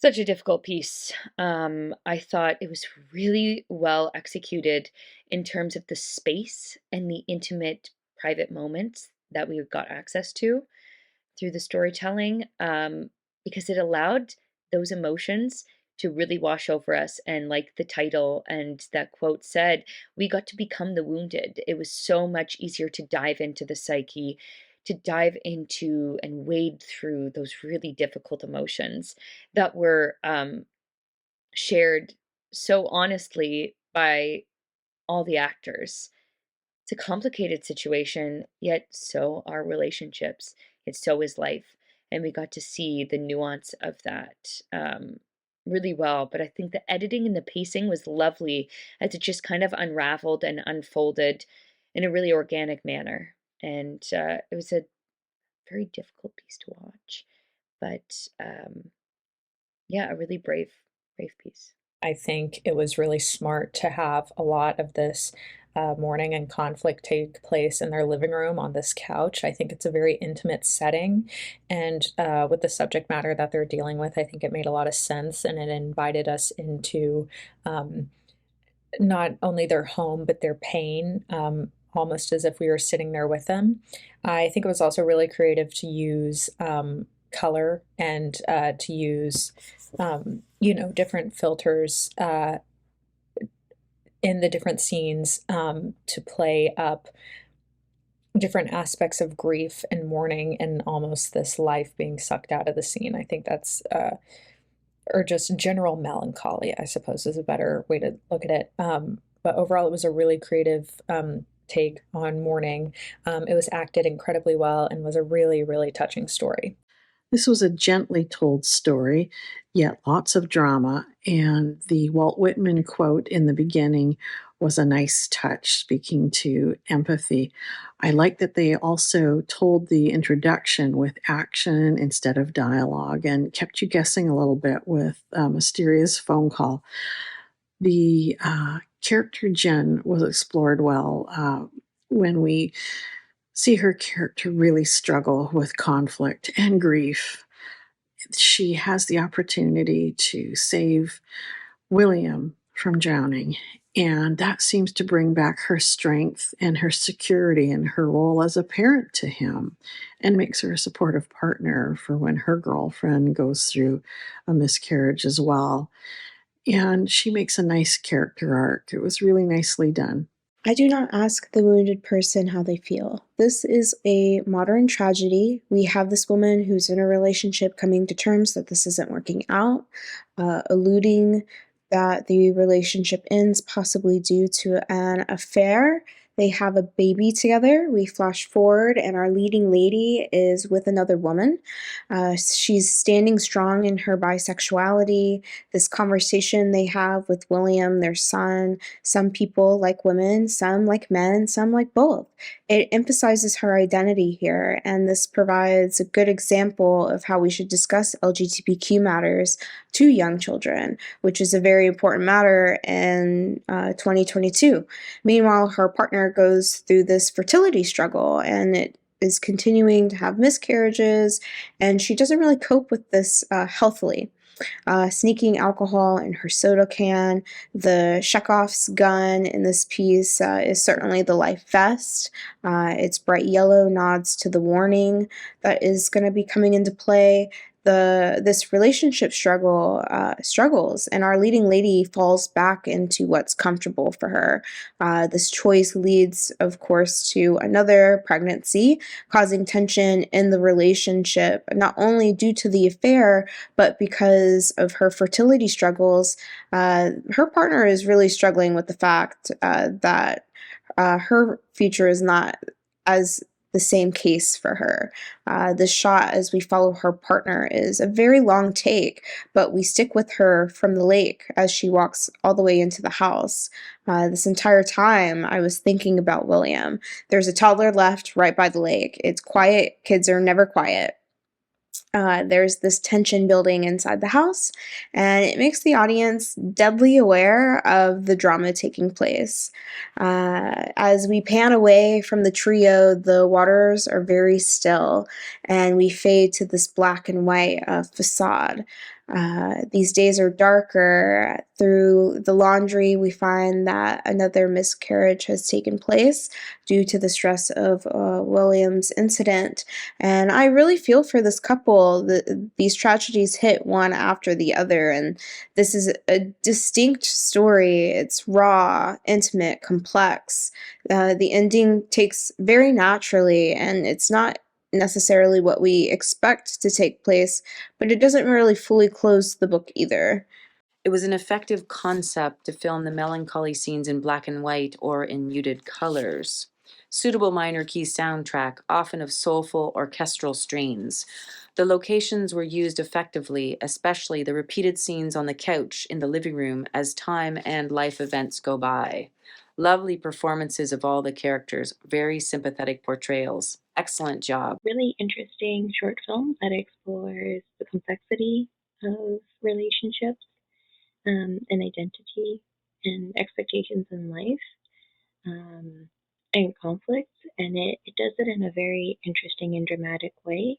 Such a difficult piece. I thought it was really well executed in terms of the space and the intimate private moments that we got access to through the storytelling, because it allowed those emotions to really wash over us. And like the title and that quote said, we got to become the wounded. It was so much easier to dive into the psyche, to dive into and wade through those really difficult emotions that were shared so honestly by all the actors. It's a complicated situation, yet so are relationships. Yet so is life. And we got to see the nuance of that really well. But I think the editing and the pacing was lovely as it just kind of unraveled and unfolded in a really organic manner. And it was a very difficult piece to watch. But yeah, a really brave piece. I think it was really smart to have a lot of this mourning and conflict take place in their living room on this couch. I think it's a very intimate setting. And with the subject matter that they're dealing with, I think it made a lot of sense and it invited us into um, not only their home, but their pain. Almost as if we were sitting there with them. I think it was also really creative to use color and to use different filters in the different scenes to play up different aspects of grief and mourning and almost this life being sucked out of the scene. I think that's, or just general melancholy, I suppose, is a better way to look at it. But overall, it was a really creative take on mourning. It was acted incredibly well and was a really, really touching story. This was a gently told story, yet lots of drama, and the Walt Whitman quote in the beginning was a nice touch, speaking to empathy. I like that they also told the introduction with action instead of dialogue and kept you guessing a little bit with a mysterious phone call. The character Jen was explored well when we see her character really struggle with conflict and grief. She has the opportunity to save William from drowning, and that seems to bring back her strength and her security in her role as a parent to him and makes her a supportive partner for when her girlfriend goes through a miscarriage as well. And she makes a nice character arc. It was really nicely done. I do not ask the wounded person how they feel. This is a modern tragedy. We have this woman who's in a relationship coming to terms that this isn't working out, alluding that the relationship ends possibly due to an affair. They have a baby together. We flash forward, and our leading lady is with another woman. She's standing strong in her bisexuality. This conversation they have with William, their son, some people like women, some like men, some like both. It emphasizes her identity here, and this provides a good example of how we should discuss LGBTQ matters to young children, which is a very important matter in 2022. Meanwhile, her partner goes through this fertility struggle, and it is continuing to have miscarriages, and she doesn't really cope with this healthily. Sneaking alcohol in her soda can. The Chekhov's gun in this piece is certainly the life vest. Its bright yellow nods to the warning that is going to be coming into play. This relationship struggles, and our leading lady falls back into what's comfortable for her. This choice leads, of course, to another pregnancy, causing tension in the relationship, not only due to the affair, but because of her fertility struggles. Her partner is really struggling with the fact that her future is not as the same case for her. The shot as we follow her partner is a very long take, but we stick with her from the lake as she walks all the way into the house. This entire time, I was thinking about William. There's a toddler left right by the lake. It's quiet. Kids are never quiet. There's this tension building inside the house, and it makes the audience deadly aware of the drama taking place. As we pan away from the trio, the waters are very still, and we fade to this black and white facade. These days are darker. Through the laundry, we find that another miscarriage has taken place due to the stress of William's incident. And I really feel for this couple. These tragedies hit one after the other, and this is a distinct story. It's raw, intimate, complex. The ending takes very naturally, and it's not necessarily what we expect to take place, but it doesn't really fully close the book either. It was an effective concept to film the melancholy scenes in black and white or in muted colors. Suitable minor key soundtrack, often of soulful orchestral strains. The locations were used effectively, especially the repeated scenes on the couch in the living room as time and life events go by. Lovely performances of all the characters, very sympathetic portrayals. Excellent job. Really interesting short film that explores the complexity of relationships, and identity and expectations in life, um, and conflict, and it does it in a very interesting and dramatic way.